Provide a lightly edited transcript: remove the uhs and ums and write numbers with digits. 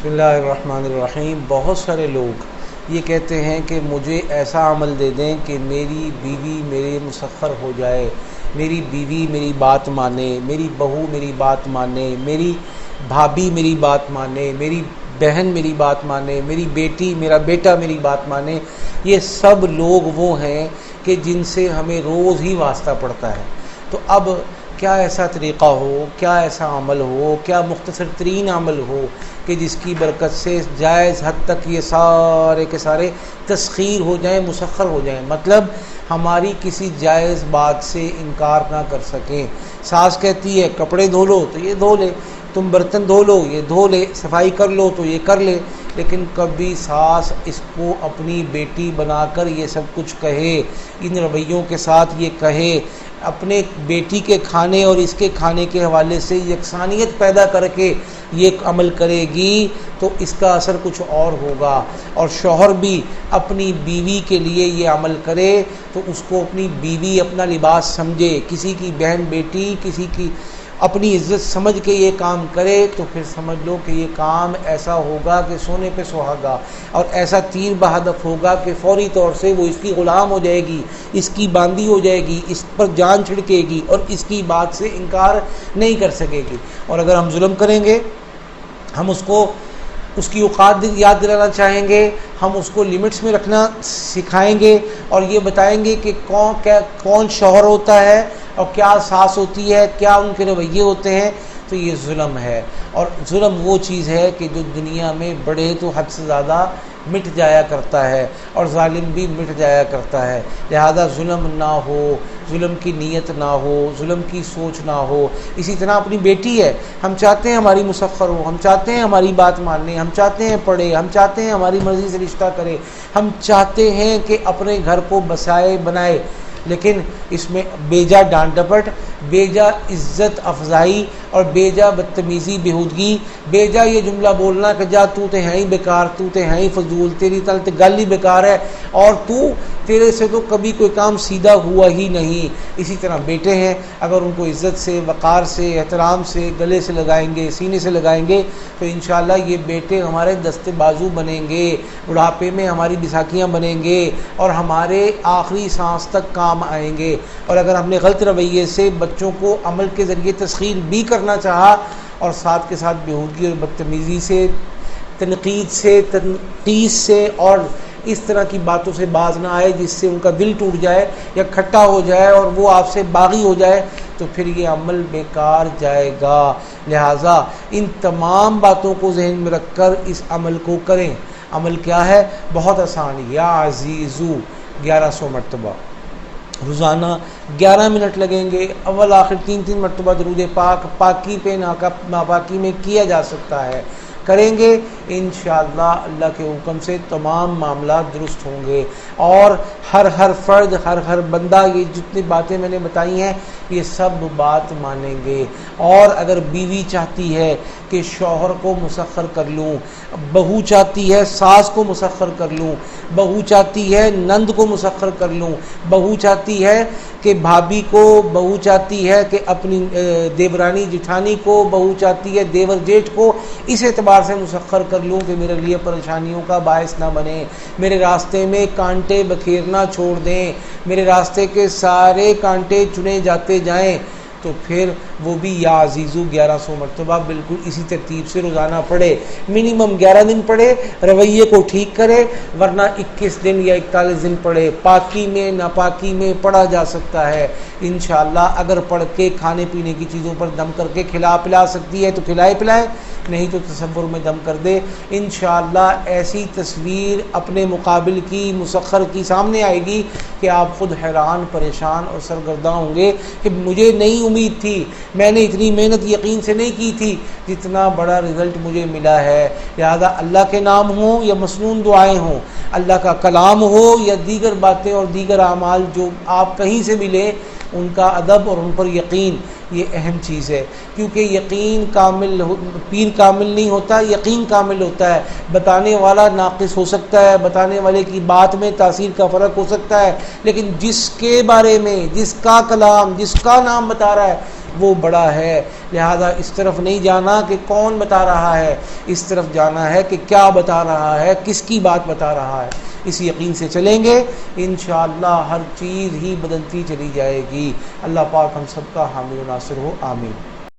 بسم اللہ الرحمن الرحیم۔ بہت سارے لوگ یہ کہتے ہیں کہ مجھے ایسا عمل دے دیں کہ میری بیوی میرے مسخر ہو جائے، میری بیوی میری بات مانے، میری بہو میری بات مانے، میری بھابھی میری بات مانے، میری بہن میری بات مانے، میری بیٹی میرا بیٹا میری بات مانے۔ یہ سب لوگ وہ ہیں کہ جن سے ہمیں روز ہی واسطہ پڑتا ہے۔ تو اب کیا ایسا طریقہ ہو، کیا ایسا عمل ہو، کیا مختصر ترین عمل ہو کہ جس کی برکت سے جائز حد تک یہ سارے کے سارے تسخیر ہو جائیں، مسخر ہو جائیں، مطلب ہماری کسی جائز بات سے انکار نہ کر سکیں۔ ساس کہتی ہے کپڑے دھو لو تو یہ دھو لے، تم برتن دھو لو یہ دھو لے، صفائی کر لو تو یہ کر لے، لیکن کبھی ساس اس کو اپنی بیٹی بنا کر یہ سب کچھ کہے، ان رویوں کے ساتھ یہ کہے، اپنے بیٹی کے کھانے اور اس کے کھانے کے حوالے سے یکسانیت پیدا کر کے یہ عمل کرے گی تو اس کا اثر کچھ اور ہوگا۔ اور شوہر بھی اپنی بیوی کے لیے یہ عمل کرے تو اس کو اپنی بیوی اپنا لباس سمجھے، کسی کی بہن بیٹی کسی کی اپنی عزت سمجھ کے یہ کام کرے تو پھر سمجھ لو کہ یہ کام ایسا ہوگا کہ سونے پہ سہاگا، اور ایسا تیر بہدف ہوگا کہ فوری طور سے وہ اس کی غلام ہو جائے گی، اس کی باندی ہو جائے گی، اس پر جان چھڑکے گی اور اس کی بات سے انکار نہیں کر سکے گی۔ اور اگر ہم ظلم کریں گے، ہم اس کو اس کی اوقات یاد دلانا چاہیں گے، ہم اس کو لمٹس میں رکھنا سکھائیں گے اور یہ بتائیں گے کہ کون شوہر ہوتا ہے اور کیا ساس ہوتی ہے، کیا ان کے رویے ہوتے ہیں، تو یہ ظلم ہے۔ اور ظلم وہ چیز ہے کہ جو دنیا میں بڑے تو حد سے زیادہ مٹ جایا کرتا ہے اور ظالم بھی مٹ جایا کرتا ہے، لہذا ظلم نہ ہو، ظلم کی نیت نہ ہو، ظلم کی سوچ نہ ہو۔ اسی طرح اپنی بیٹی ہے، ہم چاہتے ہیں ہماری مسخر ہو، ہم چاہتے ہیں ہماری بات ماننے، ہم چاہتے ہیں پڑھے، ہم چاہتے ہیں ہماری مرضی سے رشتہ کرے، ہم چاہتے ہیں کہ اپنے گھر کو بسائے بنائے، لیکن اس میں بیجا ڈانٹ ڈپٹ، بیجا عزت افزائی اور بیجا بدتمیزی بےہودگی، بیجا یہ جملہ بولنا کہ جا تو تے ہیں ہی بیکار، تو تے ہیں ہی فضول، تیری تل تے گل ہی بیکار ہے، اور تیرے سے تو کبھی کوئی کام سیدھا ہوا ہی نہیں۔ اسی طرح بیٹے ہیں، اگر ان کو عزت سے، وقار سے، احترام سے گلے سے لگائیں گے، سینے سے لگائیں گے تو انشاءاللہ یہ بیٹے ہمارے دستے بازو بنیں گے، بڑھاپے میں ہماری بیساکھیاں بنیں گے اور ہمارے آخری سانس تک کام آئیں گے۔ اور اگر ہم نے غلط رویے سے بچوں کو عمل کے ذریعے تسخیر بھی کرنا چاہا اور ساتھ کے ساتھ بےہودگی اور بدتمیزی سے، تنقید سے، تنقیص سے اور اس طرح کی باتوں سے باز نہ آئے جس سے ان کا دل ٹوٹ جائے یا کھٹا ہو جائے اور وہ آپ سے باغی ہو جائے تو پھر یہ عمل بیکار جائے گا۔ لہٰذا ان تمام باتوں کو ذہن میں رکھ کر اس عمل کو کریں۔ عمل کیا ہے؟ بہت آسان، یا عزیزو 1100 مرتبہ روزانہ 11 منٹ لگیں گے، اول آخر 3 مرتبہ درود پاک پاکی پہ ناپاکی میں کیا جا سکتا ہے، کریں گے انشاءاللہ اللہ کے حکم سے تمام معاملات درست ہوں گے۔ اور ہر فرد، ہر بندہ، یہ جتنی باتیں میں نے بتائی ہیں یہ سب بات مانیں گے۔ اور اگر بیوی چاہتی ہے کہ شوہر کو مسخر کر لوں، بہو چاہتی ہے ساس کو مسخر کر لوں، بہو چاہتی ہے نند کو مسخر کر لوں، بہو چاہتی ہے کہ بھابھی کو، بہو چاہتی ہے کہ اپنی دیورانی جٹھانی کو، بہو چاہتی ہے دیور جیٹھ کو اس اعتبار سے مسخر کر لوں کہ میرے لیے پریشانیوں کا باعث نہ بنے، میرے راستے میں کانٹے بکھیرنا چھوڑ دیں، میرے راستے کے سارے کانٹے چنے جاتے جائیں، تو پھر وہ بھی یا عزیزو 1100 مرتبہ بالکل اسی ترتیب سے روزانہ پڑھے، منیمم 11 دن پڑھے، رویے کو ٹھیک کرے، ورنہ 21 دن یا 41 دن پڑھے۔ پاکی میں ناپاکی میں پڑھا جا سکتا ہے انشاءاللہ۔ اگر پڑھ کے کھانے پینے کی چیزوں پر دم کر کے کھلا پلا سکتی ہے تو کھلائے پلائے، نہیں تو تصور میں دم کر دے۔ انشاءاللہ ایسی تصویر اپنے مقابل کی مسخر کی سامنے آئے گی کہ آپ خود حیران، پریشان اور سرگرداں ہوں گے کہ مجھے نہیں امید تھی، میں نے اتنی محنت یقین سے نہیں کی تھی جتنا بڑا رزلٹ مجھے ملا ہے۔ لہذا اللہ کے نام ہوں یا مسنون دعائیں ہوں، اللہ کا کلام ہو یا دیگر باتیں اور دیگر اعمال جو آپ کہیں سے ملے، ان کا ادب اور ان پر یقین یہ اہم چیز ہے، کیونکہ یقین کامل، پیر کامل نہیں ہوتا، یقین کامل ہوتا ہے۔ بتانے والا ناقص ہو سکتا ہے، بتانے والے کی بات میں تاثیر کا فرق ہو سکتا ہے، لیکن جس کے بارے میں، جس کا کلام، جس کا نام بتا رہا ہے، وہ بڑا ہے، لہذا اس طرف نہیں جانا کہ کون بتا رہا ہے، اس طرف جانا ہے کہ کیا بتا رہا ہے، کس کی بات بتا رہا ہے۔ اس یقین سے چلیں گے انشاءاللہ ہر چیز ہی بدلتی چلی جائے گی۔ اللہ پاک ہم سب کا حامی و ناصر ہو، آمین۔